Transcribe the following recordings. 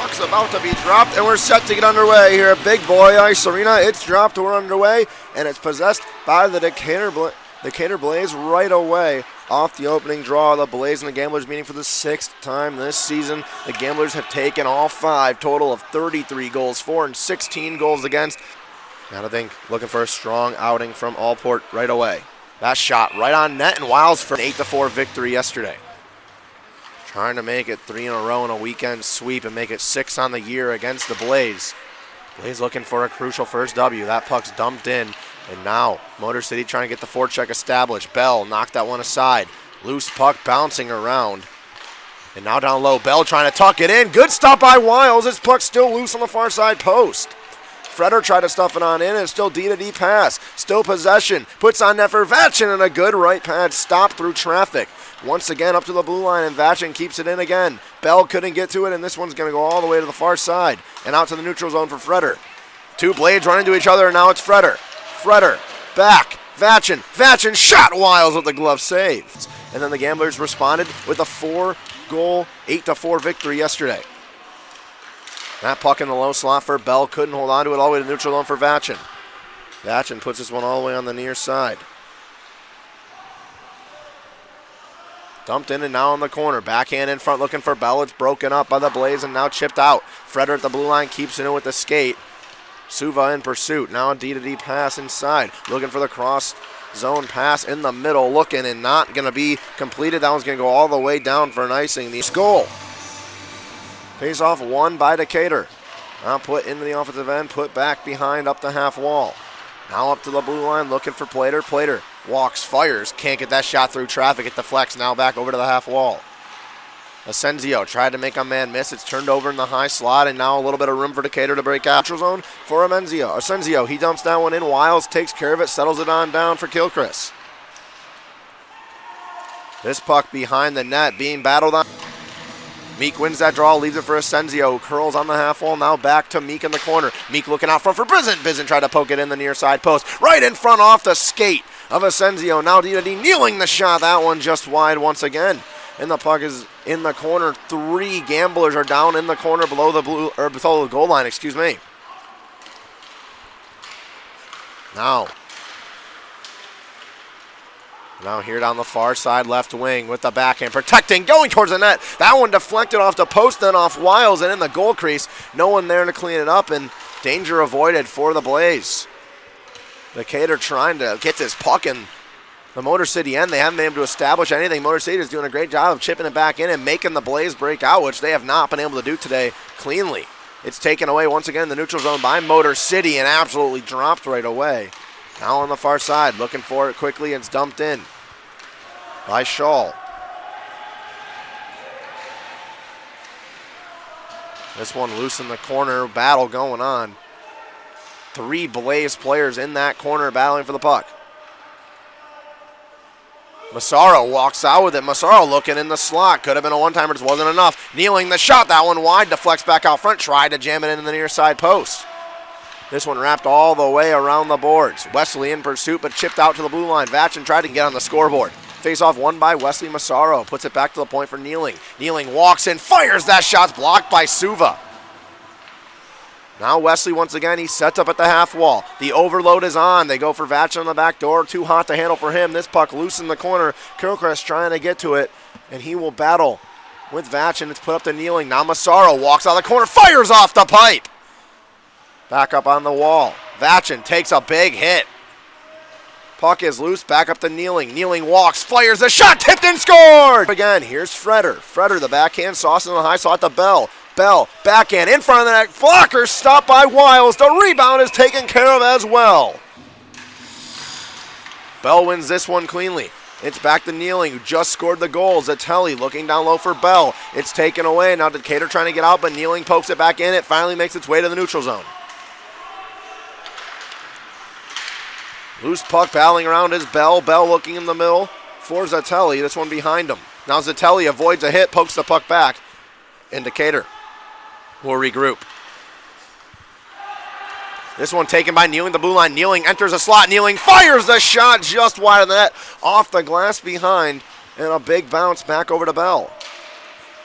puck's about to be dropped, and we're set to get underway here at Big Boy Ice Arena. It's dropped, we're underway, and it's possessed by the Decatur Blaze right away off the opening draw. The Blaze and the Gamblers meeting for the 6th time this season. The Gamblers have taken all 5, total of 33 goals for and 16 goals against. Now I think looking for a strong outing from Allport right away. That shot right on net, and Wiles for an 8-4 victory yesterday. Trying to make it 3 in a row in a weekend sweep and make it 6 on the year against the Blaze. Blaze looking for a crucial first W. That puck's dumped in, and now Motor City trying to get the forecheck established. Bell knocked that one aside. Loose puck bouncing around. And now down low, Bell trying to tuck it in. Good stop by Wiles. This puck's still loose on the far side post. Freder tried to stuff it on in, and it's still D-to-D pass. Still possession. Puts on net for Vachin, and a good right pad stop through traffic. Once again up to the blue line, and Vachin keeps it in again. Bell couldn't get to it, and this one's going to go all the way to the far side and out to the neutral zone for Freder. Two Blades run into each other, and now it's Freder. Freder back. Vachin shot Wiles with the glove save. And then the Gamblers responded with a 4-goal, 8-4 victory yesterday. That puck in the low slot for Bell. Couldn't hold on to it all the way to the neutral zone for Vachin. Vachin puts this one all the way on the near side. Dumped in and now in the corner. Backhand in front looking for Bell. It's broken up by the Blaze and now chipped out. Freder at the blue line keeps it in with the skate. Suva in pursuit. Now a D-to-D pass inside. Looking for the cross zone pass in the middle. Looking and not going to be completed. That one's going to go all the way down for an icing. The goal. Face off won by Decatur. Now put into the offensive end. Put back behind up the half wall. Now up to the blue line looking for Plater. Plater walks, fires, can't get that shot through traffic. It deflects now back over to the half wall. Asensio tried to make a man miss. It's turned over in the high slot, and now a little bit of room for Decatur to break out. Neutral zone for Asensio, he dumps that one in. Wiles takes care of it, settles it on down for Kilchrist. This puck behind the net being battled on. Meek wins that draw, leaves it for Asensio, who curls on the half wall, now back to Meek in the corner. Meek looking out front for Bizen. Bizen tried to poke it in the near side post. Right in front off the skate of Asensio. Now D-to-D kneeling the shot. That one just wide once again. And the puck is in the corner. 3 Gamblers are down in the corner below the goal line, excuse me. Now here down the far side left wing with the backhand protecting, going towards the net. That one deflected off the post, then off Wiles and in the goal crease. No one there to clean it up, and danger avoided for the Blaze. Decatur trying to get this puck in the Motor City end. They haven't been able to establish anything. Motor City is doing a great job of chipping it back in and making the Blaze break out, which they have not been able to do today cleanly. It's taken away once again in the neutral zone by Motor City and absolutely dropped right away. Now on the far side, looking for it quickly, it's dumped in by Shaw. This one loose in the corner, battle going on. 3 Blaze players in that corner battling for the puck. Massaro walks out with it. Massaro looking in the slot. Could have been a one-timer, just wasn't enough. Kneeling the shot, that one wide, deflects back out front, tried to jam it in the near side post. This one wrapped all the way around the boards. Wesley in pursuit, but chipped out to the blue line. Vachin tried to get on the scoreboard. Face-off won by Wesley Massaro. Puts it back to the point for Kneeling. Kneeling walks in, fires that shot's blocked by Suva. Now Wesley once again, he sets up at the half wall. The overload is on. They go for Vachin on the back door. Too hot to handle for him. This puck loose in the corner. Kilchrist trying to get to it, and he will battle with Vachin. It's put up to Kneeling. Now Massaro walks out of the corner, fires off the pipe. Back up on the wall. Vachin takes a big hit. Puck is loose, back up to Kneeling. Kneeling walks, fires the shot, tipped and scored! Again, here's Freder. Freder, the backhand, sauce in the high slot to Bell. Bell, backhand, in front of the net. Blocker stopped by Wiles. The rebound is taken care of as well. Bell wins this one cleanly. It's back to Kneeling, who just scored the goal. Zatelli looking down low for Bell. It's taken away. Now Decatur trying to get out, but Kneeling pokes it back in. It finally makes its way to the neutral zone. Loose puck battling around is Bell. Bell looking in the middle for Zatelli. This one behind him. Now Zatelli avoids a hit, pokes the puck back. And Decatur will regroup. This one taken by Kneeling, the blue line. Kneeling enters a slot. Kneeling fires the shot just wide of the net. Off the glass behind. And a big bounce back over to Bell.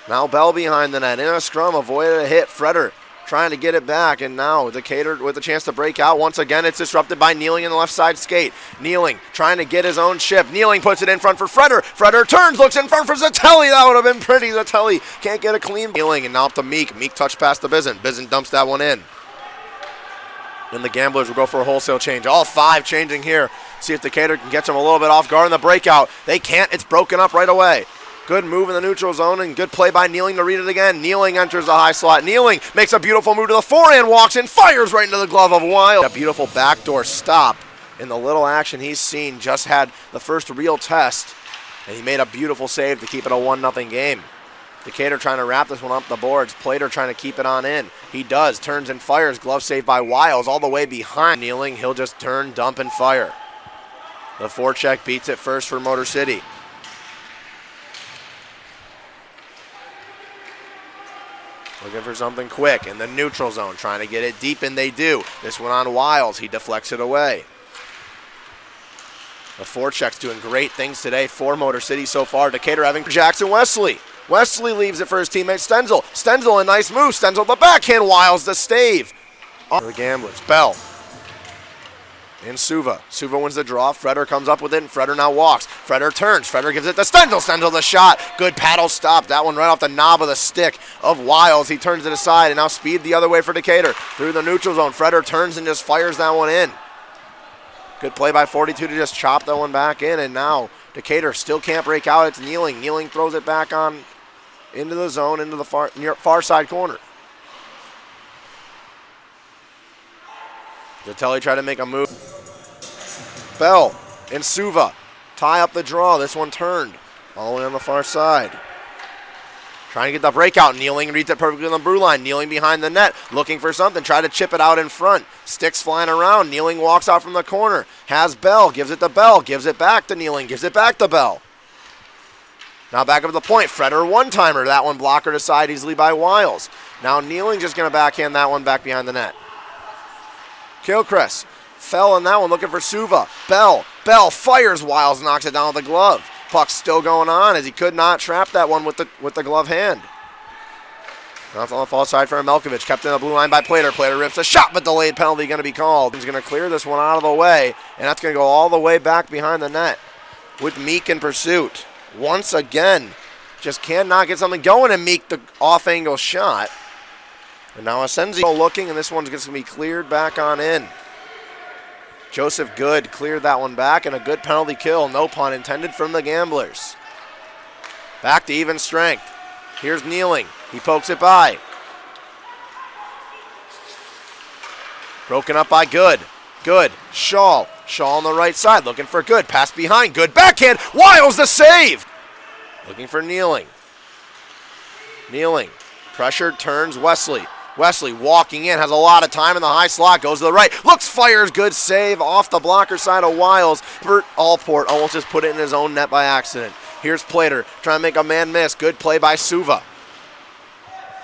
Now Bell behind the net. In a scrum, avoided a hit. Freder trying to get it back, and now Decatur with a chance to break out. Once again, it's disrupted by Kneeling in the left side skate. Kneeling trying to get his own chip. Kneeling puts it in front for Freder. Freder turns, looks in front for Zatelli. That would have been pretty. Zatelli can't get a clean. Kneeling, and now up to Meek. Meek touched past the Bizen. Bizen dumps that one in. And the Gamblers will go for a wholesale change. All 5 changing here. See if Decatur can catch them a little bit off guard in the breakout. They can't. It's broken up right away. Good move in the neutral zone and good play by Kneeling to read it again. Kneeling enters the high slot. Kneeling makes a beautiful move to the forehand, walks in, fires right into the glove of Wild. A beautiful backdoor stop in the little action he's seen. Just had the first real test, and he made a beautiful save to keep it a 1-0 game. Decatur trying to wrap this one up the boards. Plater trying to keep it on in. He does. Turns and fires. Glove save by Wiles all the way behind. Kneeling, he'll just turn, dump, and fire. The forecheck beats it first for Motor City. Looking for something quick in the neutral zone. Trying to get it deep, and they do. This one on Wiles. He deflects it away. The forecheck's doing great things today for Motor City so far. Decatur having Jackson Wesley. Wesley leaves it for his teammate Stenzel. Stenzel, a nice move. Stenzel the backhand. Wiles the stave. The Gamblers. Bell. And Suva. Suva wins the draw. Freder comes up with it, and Freder now walks. Freder turns. Freder gives it to Stenzel. Stenzel the shot. Good paddle stop. That one right off the knob of the stick of Wiles. He turns it aside, and now speed the other way for Decatur. Through the neutral zone. Freder turns and just fires that one in. Good play by 42 to just chop that one back in, and now Decatur still can't break out. It's Kneeling. Kneeling throws it back on into the zone, into the far side corner. Zatelli tried to make a move. Bell and Suva tie up the draw. This one turned all the way on the far side. Trying to get the breakout. Kneeling reads it perfectly on the brew line. Kneeling behind the net, looking for something. Try to chip it out in front. Sticks flying around. Kneeling walks out from the corner. Has Bell. Gives it to Bell. Gives it back to Kneeling. Gives it back to Bell. Now back up to the point. Freder one-timer. That one blockered aside easily by Wiles. Now Kneeling just going to backhand that one back behind the net. Kilchrist fell on that one, looking for Suva. Bell fires. Wiles knocks it down with the glove. Puck's still going on as he could not trap that one with the glove hand. Off on the far side for Melkovich. Kept in the blue line by Plater. Plater rips a shot, but delayed penalty going to be called. He's going to clear this one out of the way, and that's going to go all the way back behind the net with Meek in pursuit. Once again, just cannot get something going, and Meek the off-angle shot. And now Asensio looking, and this one's going to be cleared back on in. Joseph Good cleared that one back, and a good penalty kill, no pun intended, from the Gamblers. Back to even strength. Here's Kneeling. He pokes it by. Broken up by Good. Good. Shaw on the right side, looking for Good. Pass behind. Good backhand. Wiles the save. Looking for Kneeling. Kneeling. Pressured, turns Wesley. Wesley walking in, has a lot of time in the high slot, goes to the right, looks, fires, good save off the blocker side of Wiles. Bert Allport almost just put it in his own net by accident. Here's Plater, trying to make a man miss. Good play by Suva.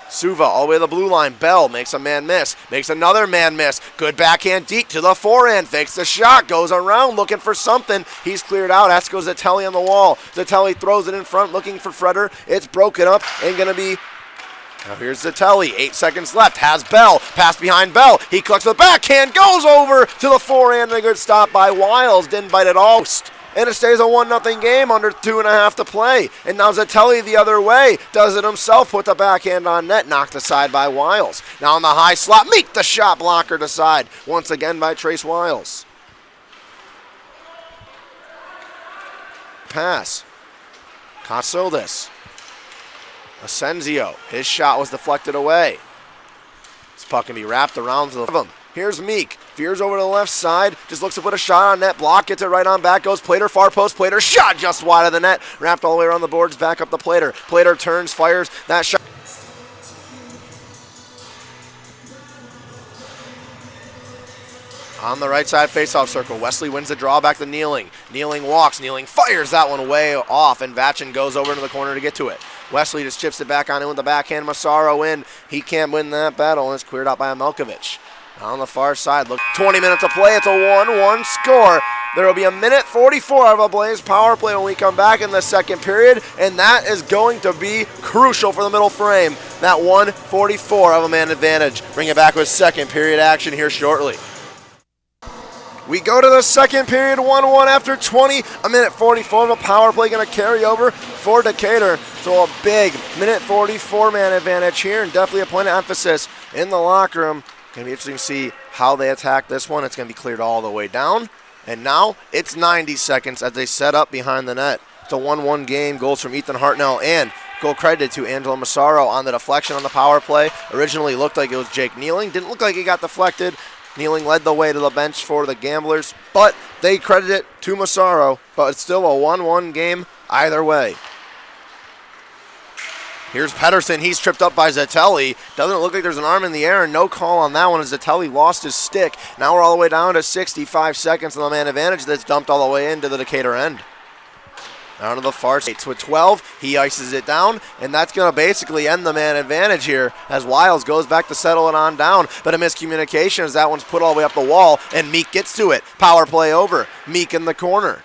Suva all the way to the blue line. Bell makes a man miss, makes another man miss. Good backhand deep to the forehand, fakes the shot, goes around looking for something. He's cleared out. Has to go Zatelli on the wall. Zatelli throws it in front, looking for Freder. It's broken up and going to be. Now here's Zatelli, 8 seconds left, has Bell, pass behind Bell, he collects the backhand, goes over to the forehand, and a good stop by Wiles, didn't bite at all. And it stays a 1-0 game, under 2.5 to play. And now Zatelli the other way, does it himself, put the backhand on net, knocked aside by Wiles. Now on the high slot, Meek the shot blocker aside, once again by Trace Wiles. Pass, Casildas. Asensio, his shot was deflected away. This puck can be wrapped around to the him. Here's Meek, veers over to the left side, just looks to put a shot on net, block, gets it right on back, goes Plater, far post, Plater, shot just wide of the net, wrapped all the way around the boards, back up the Plater. Plater turns, fires, that shot. On the right side faceoff circle, Wesley wins the draw back to Kneeling. Kneeling walks, Kneeling fires that one way off, and Vachin goes over into the corner to get to it. Wesley just chips it back on in with the backhand. Massaro in. He can't win that battle, and it's cleared out by Melkovich. On the far side, look, 20 minutes to play. It's a 1-1 score. There will be a minute 44 of a Blaze power play when we come back in the second period, and that is going to be crucial for the middle frame. That 1:44 of a man advantage. Bring it back with second period action here shortly. We go to the second period, 1-1 after 20. A minute 44 of a power play going to carry over for Decatur. So a big minute 44 man advantage here, and definitely a point of emphasis in the locker room. Going to be interesting to see how they attack this one. It's going to be cleared all the way down. And now it's 90 seconds as they set up behind the net. It's a 1-1 game. Goals from Ethan Hartnell and goal credited to Angelo Massaro on the deflection on the power play. Originally looked like it was Jake Kneeling. Didn't look like he got deflected. Kneeling led the way to the bench for the Gamblers, but they credit it to Massaro. But it's still a 1-1 game either way. Here's Pedersen. He's tripped up by Zatelli. Doesn't look like there's an arm in the air, and no call on that one as Zatelli lost his stick. Now we're all the way down to 65 seconds of the man advantage that's dumped all the way into the Decatur end. Down to the far side with 12. He ices it down, and that's going to basically end the man advantage here as Wiles goes back to settle it on down. But a miscommunication as that one's put all the way up the wall, and Meek gets to it. Power play over. Meek in the corner.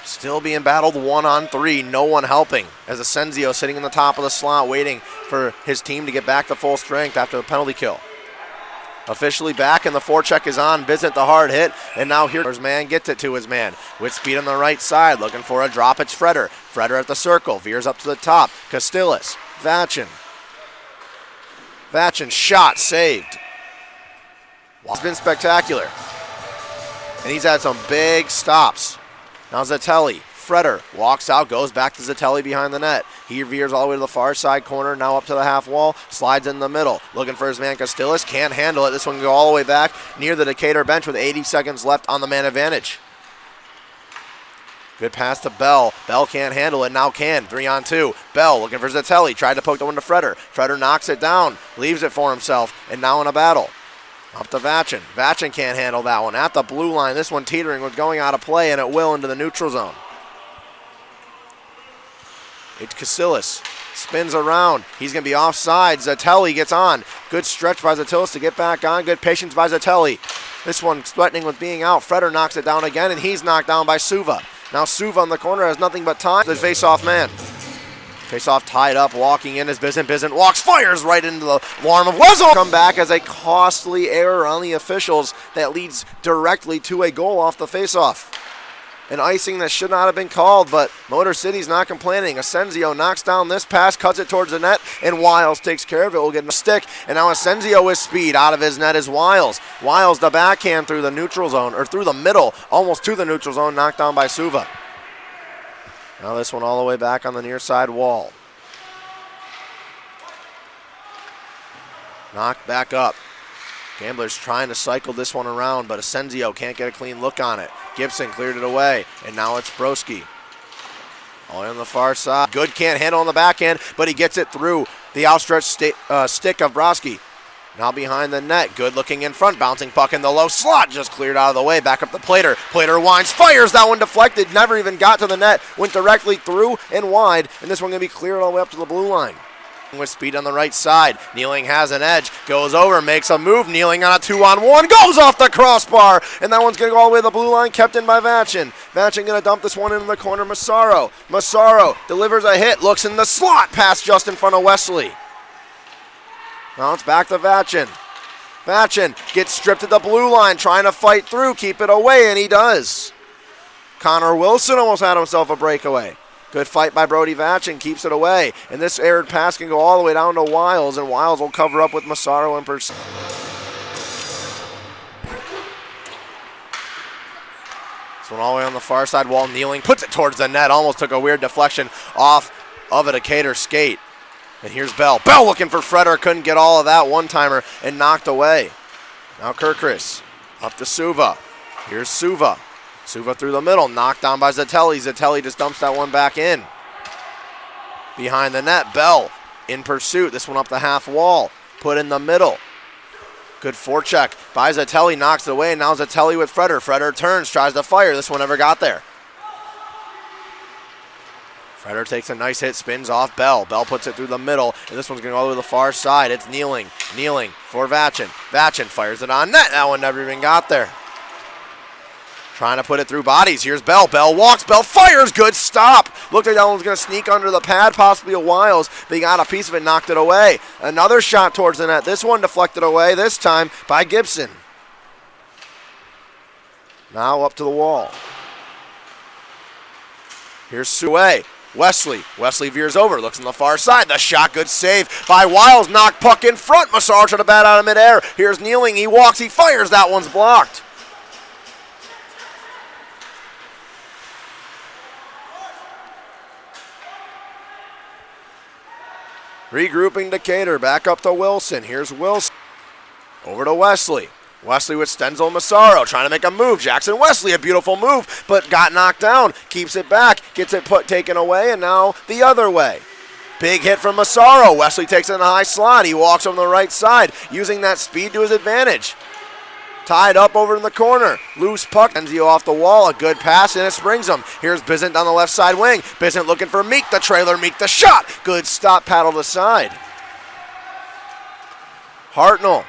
Still being battled 1-on-3, no one helping as Asensio sitting in the top of the slot waiting for his team to get back to full strength after the penalty kill. Officially back and the forecheck is on. Bizet the hard hit, and now here's man gets it to his man. With speed on the right side, looking for a drop, it's Freder. Freder at the circle, veers up to the top. Castillas, Vachin. Vachin shot, saved. It's been spectacular. And he's had some big stops. Now Zatelli, Freder walks out, goes back to Zatelli behind the net. He veers all the way to the far side corner, now up to the half wall, slides in the middle. Looking for his man Castillas, can't handle it. This one can go all the way back near the Decatur bench with 80 seconds left on the man advantage. Good pass to Bell. Bell can't handle it, now can. 3-on-2. Bell looking for Zatelli, tried to poke the one to Freder. Freder knocks it down, leaves it for himself, and now in a battle. Up to Vachin. Vachin can't handle that one. At the blue line, this one teetering with going out of play, and it will into the neutral zone. It's Casillas. Spins around. He's going to be offside. Zatelli gets on. Good stretch by Zatellis to get back on. Good patience by Zatelli. This one threatening with being out. Freder knocks it down again, and he's knocked down by Suva. Now Suva on the corner has nothing but time. The face-off man. Face-off tied up, walking in as Bizant. Bizant walks, fires right into the arm of Wessel. Come back as a costly error on the officials that leads directly to a goal off the face-off. An icing that should not have been called, but Motor City's not complaining. Asensio knocks down this pass, cuts it towards the net, and Wiles takes care of it. Will get a stick, and now Asensio with speed out of his net is Wiles. Wiles the backhand through the neutral zone, or through the middle, almost to the neutral zone, knocked down by Suva. Now this one all the way back on the near side wall. Knocked back up. Gamblers trying to cycle this one around, but Asensio can't get a clean look on it. Gibson cleared it away, and now it's Broski. All on the far side. Good can't handle on the backhand, but he gets it through the outstretched stick of Broski. Now behind the net, good looking in front, bouncing puck in the low slot, just cleared out of the way, back up to Plater. Plater winds, fires, that one deflected, never even got to the net, went directly through and wide, and this one going to be cleared all the way up to the blue line. With speed on the right side, Kneeling has an edge, goes over, makes a move, Kneeling on a 2-on-1, goes off the crossbar, and that one's going to go all the way to the blue line, kept in by Vachin. Vachin going to dump this one into the corner, Massaro. Massaro delivers a hit, looks in the slot, pass just in front of Wesley. Now it's back to Vachin. Vachin gets stripped at the blue line, trying to fight through, keep it away, and he does. Connor Wilson almost had himself a breakaway. Good fight by Brody Vachin, keeps it away. And this errant pass can go all the way down to Wiles, and Wiles will cover up with Massaro in pursuit. This one all the way on the far side wall, Kneeling puts it towards the net, almost took a weird deflection off of a Decatur skate. And here's Bell. Bell looking for Freder, couldn't get all of that one-timer and knocked away. Now Kirkris up to Suva. Here's Suva. Suva through the middle, knocked down by Zatelli. Zatelli just dumps that one back in. Behind the net, Bell in pursuit. This one up the half wall, put in the middle. Good forecheck by Zatelli, knocks it away. Now Zatelli with Freder. Freder turns, tries to fire. This one never got there. Freder takes a nice hit, spins off Bell. Bell puts it through the middle, and this one's going to go all the way to the far side. It's Kneeling. Kneeling for Vachin. Vachin fires it on net. That one never even got there. Trying to put it through bodies. Here's Bell. Bell walks. Bell fires. Good stop. Looked like that one was going to sneak under the pad, possibly a Wiles, but he got a piece of it, knocked it away. Another shot towards the net. This one deflected away, this time by Gibson. Now up to the wall. Here's Suey. Wesley veers over, looks on the far side. The shot, good save by Wiles. Knocked puck in front. Massaro trying to bat out of midair. Here's Kneeling. He walks, he fires. That one's blocked. Regrouping Decatur. Back up to Wilson. Here's Wilson. Over to Wesley. Wesley with Stenzel and Massaro trying to make a move. Jackson Wesley, a beautiful move, but got knocked down. Keeps it back, gets it taken away, and now the other way. Big hit from Massaro. Wesley takes it in the high slot. He walks on the right side, using that speed to his advantage. Tied up over in the corner. Loose puck. Enzio off the wall. A good pass, and it springs him. Here's Bizant down the left side wing. Bizant looking for Meek. The trailer. Meek the shot. Good stop, paddle to the side. Hartnell.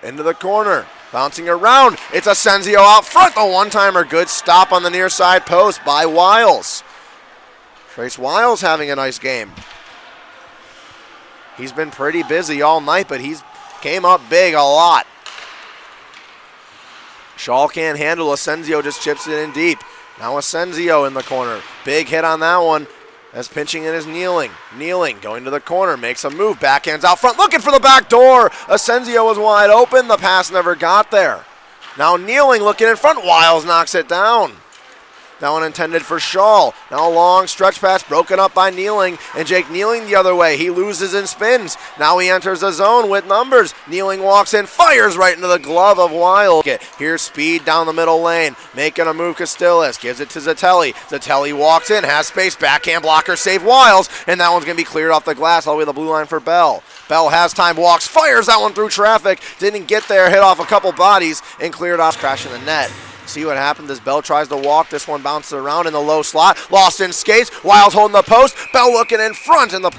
Into the corner, bouncing around. It's Asensio out front. The one-timer, good stop on the near side post by Wiles. Trace Wiles having a nice game. He's been pretty busy all night, but he's came up big a lot. Shaw can't handle. Asensio just chips it in deep. Now Asensio in the corner. Big hit on that one. As pinching in is Kneeling. Kneeling going to the corner, makes a move, backhands out front, looking for the back door. Asensio was wide open, the pass never got there. Now Kneeling looking in front, Wiles knocks it down. That one intended for Shaw. Now a long stretch pass broken up by Kneeling, and Jake Kneeling the other way. He loses and spins. Now he enters the zone with numbers. Kneeling walks in, fires right into the glove of Wiles. Here's speed down the middle lane, making a move. Castillas gives it to Zatelli. Zatelli walks in, has space, backhand blocker, save Wiles, and that one's going to be cleared off the glass all the way to the blue line for Bell. Bell has time, walks, fires that one through traffic. Didn't get there, hit off a couple bodies, and cleared off, crashing the net. See what happens as Bell tries to walk. This one bounces around in the low slot. Lost in skates. Wiles holding the post. Bell looking in front. And the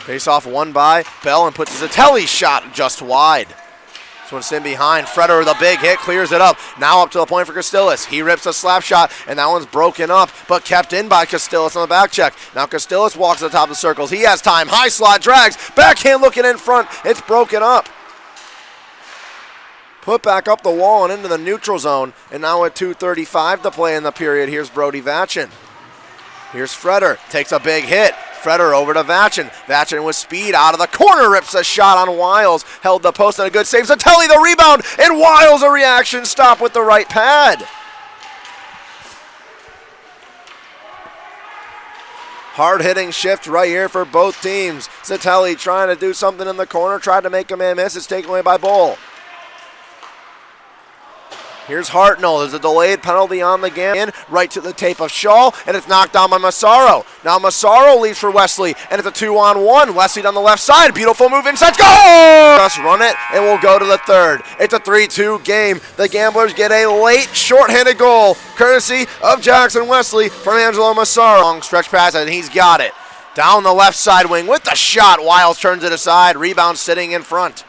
face-off won by Bell and puts Zatelli's shot just wide. This one's in behind. Freder with a big hit. Clears it up. Now up to the point for Castillas. He rips a slap shot, and that one's broken up, but kept in by Castillas on the back check. Now Castillas walks to the top of the circles. He has time. High slot drags. Backhand looking in front. It's broken up. Put back up the wall and into the neutral zone. And now at 2:35 to play in the period, here's Brody Vachin. Here's Freder, takes a big hit. Freder over to Vachin. Vachin with speed out of the corner, rips a shot on Wiles. Held the post and a good save. Zatelli the rebound, and Wiles a reaction stop with the right pad. Hard-hitting shift right here for both teams. Zatelli trying to do something in the corner, tried to make a man miss. It's taken away by Bull. Here's Hartnell. There's a delayed penalty on the game. Right to the tape of Shaw, and it's knocked down by Massaro. Now Massaro leaves for Wesley, and it's a 2-on-1. Wesley down the left side. Beautiful move inside. Go! Just run it, and we'll go to the third. It's a 3-2 game. The Gamblers get a late shorthanded goal, courtesy of Jackson Wesley from Angelo Massaro. Long stretch pass, and he's got it. Down the left side wing with the shot. Wiles turns it aside. Rebound sitting in front.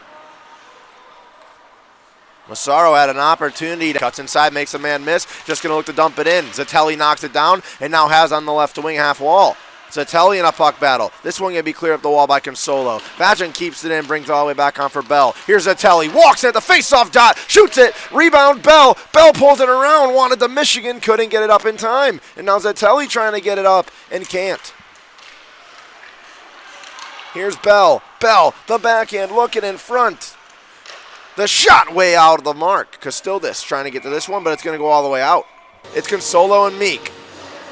Massaro had an opportunity, cuts inside, makes a man miss, just going to look to dump it in. Zatelli knocks it down, and now has on the left wing half wall. Zatelli in a puck battle. This one going to be cleared up the wall by Consolo. Vachin keeps it in, brings it all the way back on for Bell. Here's Zatelli, walks at the face-off dot, shoots it, rebound Bell. Bell pulls it around, wanted the Michigan, couldn't get it up in time. And now Zatelli trying to get it up and can't. Here's Bell. Bell, the backhand, looking in front. The shot way out of the mark. Castildas trying to get to this one, but it's going to go all the way out. It's Consolo and Meek.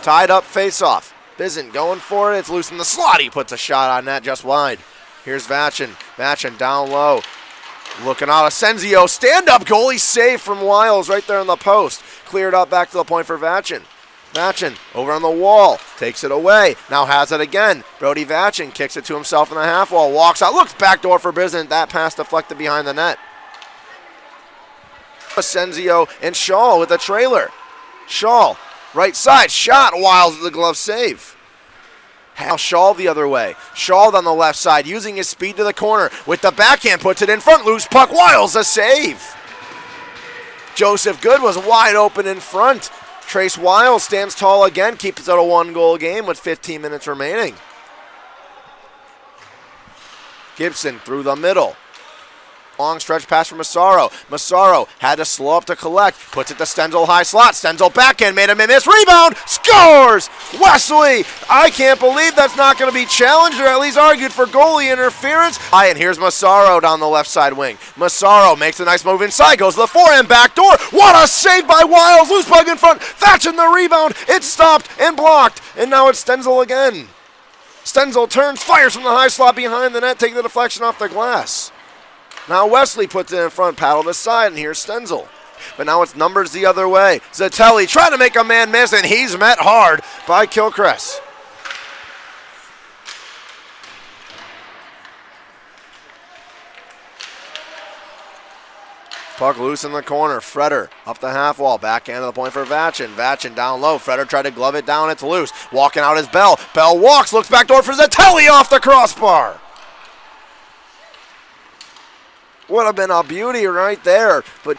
Tied up face-off. Bizant going for it. It's loose in the slot. He puts a shot on that just wide. Here's Vachin. Vachin down low. Looking out. Asensio. Stand-up goalie save from Wiles right there in the post. Cleared up back to the point for Vachin. Vachin over on the wall. Takes it away. Now has it again. Brody Vachin kicks it to himself in the half wall. Walks out. Looks backdoor for Bizant. That pass deflected behind the net. Asensio and Shaw with a trailer. Shaw, right side, shot. Wiles with the glove save. Now Shaw the other way. Shaw on the left side, using his speed to the corner. With the backhand, puts it in front. Loose puck, Wiles a save. Joseph Good was wide open in front. Trace Wiles stands tall again, keeps it a 1-goal game with 15 minutes remaining. Gibson through the middle. Long stretch pass from Massaro. Massaro had to slow up to collect. Puts it to Stenzel, high slot. Stenzel backhand, made a miss. Rebound, scores! Wesley! I can't believe that's not going to be challenged or at least argued for goalie interference. And here's Massaro down the left side wing. Massaro makes a nice move inside, goes to the forehand back door. What a save by Wiles! Loose puck in front. Thatching the rebound. It's stopped and blocked. And now it's Stenzel again. Stenzel turns, fires from the high slot behind the net, taking the deflection off the glass. Now Wesley puts it in front, paddled aside, and here's Stenzel. But now it's numbers the other way. Zatelli trying to make a man miss, and he's met hard by Kilcrest. Puck loose in the corner. Freder up the half wall. Backhand to the point for Vachin. Vachin down low. Freder tried to glove it down. It's loose. Walking out is Bell. Bell walks, looks back door for Zatelli off the crossbar. Would have been a beauty right there, but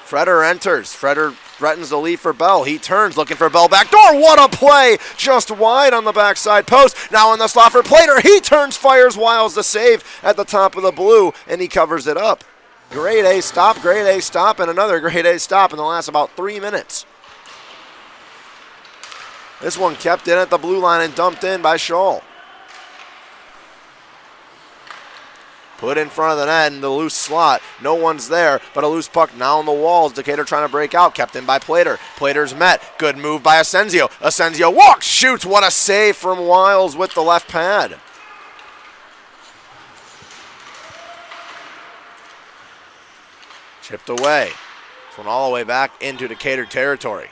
Freder enters. Freder threatens the lead for Bell. He turns, looking for Bell back door. What a play! Just wide on the backside post. Now in the slot for Plater. He turns, fires Wiles the save at the top of the blue, and he covers it up. Grade A stop, and another grade A stop in the last about 3 minutes. This one kept in at the blue line and dumped in by Scholl. Put in front of the net in the loose slot. No one's there, but a loose puck now on the walls. Decatur trying to break out. Kept in by Plater. Plater's met. Good move by Asensio. Asensio walks, shoots. What a save from Wiles with the left pad. Chipped away. This one all the way back into Decatur territory.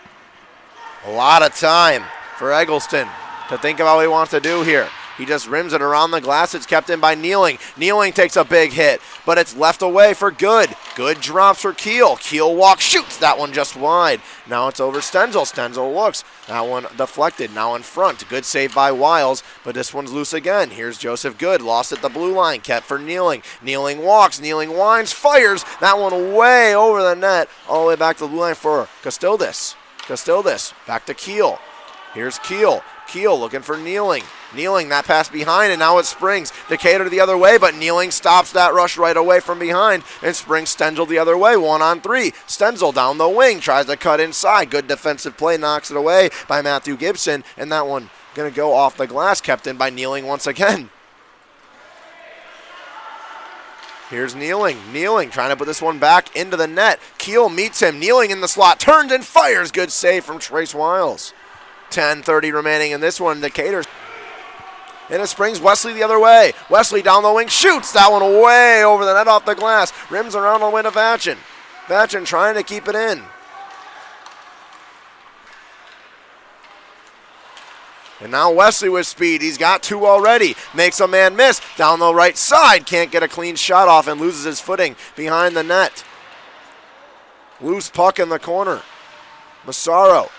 A lot of time for Eggleston to think about what he wants to do here. He just rims it around the glass. It's kept in by Kneeling. Kneeling takes a big hit, but it's left away for Good. Good drops for Keel. Keel walks, shoots. That one just wide. Now it's over Stenzel. Stenzel looks. That one deflected. Now in front. Good save by Wiles, but this one's loose again. Here's Joseph Good. Lost at the blue line. Kept for Kneeling. Kneeling walks. Kneeling winds. Fires. That one way over the net. All the way back to the blue line for Castildis. Castildis. Back to Keel. Here's Keel. Keel looking for Kneeling. Kneeling, that pass behind, and now it springs Decatur the other way, but Kneeling stops that rush right away from behind and springs Stenzel the other way, 1-on-3. Stenzel down the wing, tries to cut inside. Good defensive play, knocks it away by Matthew Gibson, and that one going to go off the glass, kept in by Kneeling once again. Here's Kneeling. Kneeling trying to put this one back into the net. Keel meets him. Kneeling in the slot, turns and fires. Good save from Trace Wiles. 10:30 remaining in this one. Decatur. And it springs Wesley the other way. Wesley down the wing, shoots that one way over the net off the glass. Rims around all the way to Vachin. Vachin trying to keep it in. And now Wesley with speed. He's got 2 already. Makes a man miss. Down the right side. Can't get a clean shot off and loses his footing behind the net. Loose puck in the corner. Massaro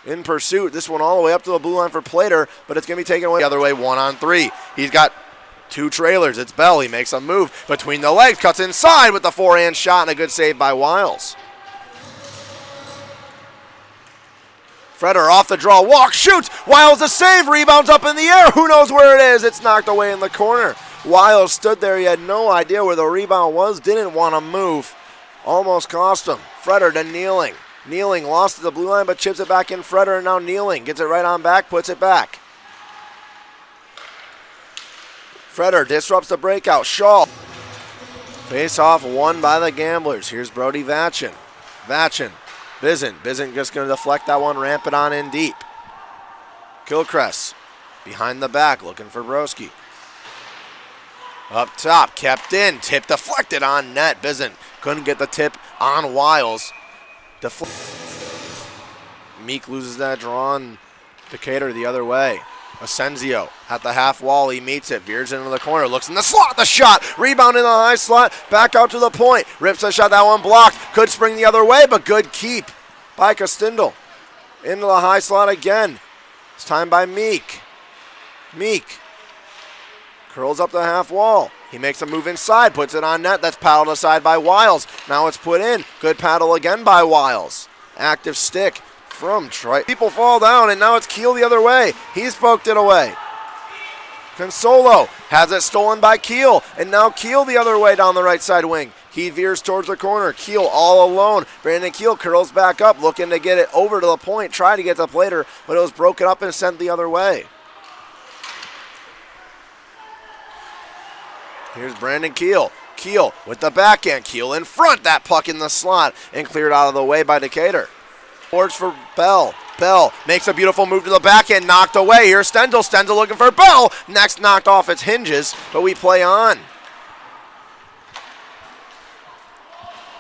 in pursuit. This one all the way up to the blue line for Plater, but it's going to be taken away the other way, 1-on-3. He's got 2 trailers. It's Bell. He makes a move between the legs, cuts inside with the forehand shot, and a good save by Wiles. Freder off the draw, walks, shoots. Wiles the save, rebounds up in the air. Who knows where it is? It's knocked away in the corner. Wiles stood there. He had no idea where the rebound was, didn't want to move. Almost cost him. Freder to Kneeling. Kneeling lost to the blue line, but chips it back in Freder, and now Kneeling gets it right on back, puts it back. Freder disrupts the breakout. Shaw. Face off won by the Gamblers. Here's Brody Vachin. Vachin. Bizin. Bizin just going to deflect that one, ramp it on in deep. Kilcrest behind the back, looking for Broski. Up top, kept in, tip deflected on net. Bizin couldn't get the tip on Wiles. Meek loses that draw, and Decatur the other way. Asensio at the half wall. He meets it. Veers into the corner. Looks in the slot. The shot. Rebound in the high slot. Back out to the point. Rips the shot. That one blocked. Could spring the other way, but good keep by Castindle. Into the high slot again. It's time by Meek. Meek Curls up the half wall. He makes a move inside, puts it on net. That's paddled aside by Wiles. Now it's put in. Good paddle again by Wiles. Active stick from Troy. People fall down, and now it's Keel the other way. He's poked it away. Consolo has it stolen by Keel, and now Keel the other way down the right side wing. He veers towards the corner. Keel all alone. Brandon Keel curls back up, looking to get it over to the point. Tried to get the plater, but it was broken up and sent the other way. Here's Brandon Keel. Keel with the backhand. Keel in front. That puck in the slot and cleared out of the way by Decatur. Forwards for Bell. Bell makes a beautiful move to the backhand. Knocked away. Here's Stenzel. Stenzel looking for Bell. Next knocked off its hinges, but we play on.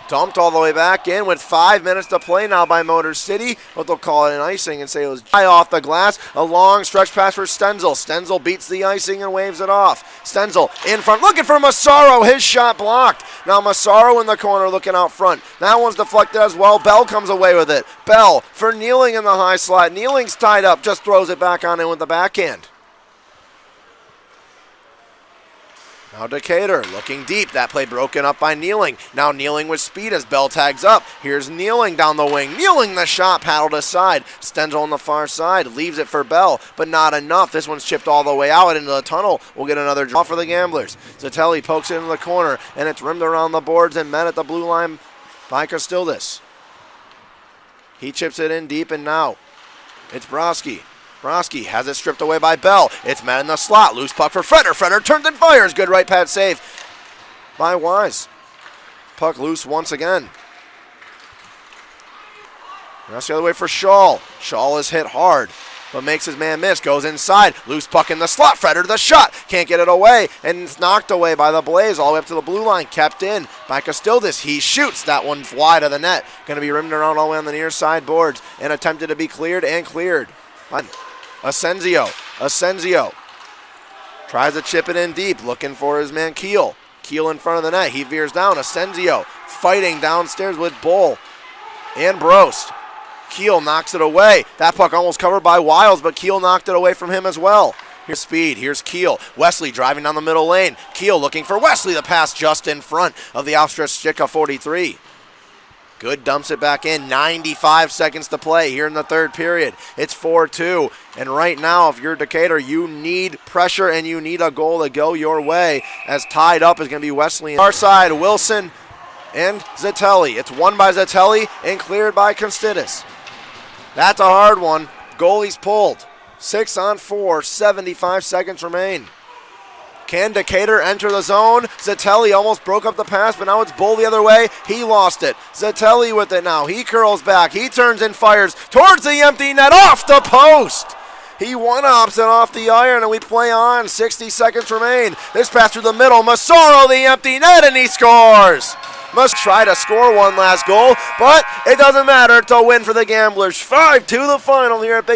Dumped all the way back in with 5 minutes to play now by Motor City, but they'll call it an icing and say it was high off the glass. A long stretch pass for Stenzel. Stenzel beats the icing and waves it off. Stenzel in front, looking for Massaro. His shot blocked. Now Massaro in the corner looking out front. That one's deflected as well. Bell comes away with it. Bell for Kneeling in the high slot. Kneeling's tied up, just throws it back on in with the backhand. Now Decatur looking deep. That play broken up by Kneeling. Now Kneeling with speed as Bell tags up. Here's Kneeling down the wing. Kneeling the shot, paddled aside. Stenzel on the far side. Leaves it for Bell, but not enough. This one's chipped all the way out into the tunnel. We'll get another draw for the Gamblers. Zatelli pokes it into the corner, and it's rimmed around the boards and met at the blue line by Costildis. He chips it in deep, and now it's Broski. Broski has it stripped away by Bell. It's met in the slot. Loose puck for Freder. Freder turns and fires. Good right pad save by Wise. Puck loose once again. That's the other way for Shaw. Shaw is hit hard, but makes his man miss. Goes inside. Loose puck in the slot. Freder the shot. Can't get it away, and it's knocked away by the Blaze all the way up to the blue line. Kept in by Costildis. He shoots. That one wide of the net. Going to be rimmed around all the way on the near side boards and attempted to be cleared and cleared. Asensio tries to chip it in deep, looking for his man Keel. Keel in front of the net. He veers down. Asensio fighting downstairs with Bull and Brost. Keel knocks it away. That puck almost covered by Wiles, but Keel knocked it away from him as well. Here's speed. Here's Keel. Wesley driving down the middle lane. Keel looking for Wesley. The pass just in front of the outstretched stick of 43. Good dumps it back in. 95 seconds to play here in the third period. It's 4-2. And right now, if you're Decatur, you need pressure and you need a goal to go your way. As tied up is going to be Wesley. Our side, Wilson and Zatelli. It's won by Zatelli and cleared by Constidis. That's a hard one. Goalie's pulled. 6-on-4. 75 seconds remain. Can Decatur enter the zone? Zatelli almost broke up the pass, but now it's Bull the other way. He lost it. Zatelli with it now. He curls back. He turns and fires towards the empty net. Off the post. He one-ups it off the iron, and we play on. 60 seconds remain. This pass through the middle. Massaro the empty net, and he scores. Must try to score one last goal, but it doesn't matter. It's a win for the Gamblers. 5-2 the final here at Big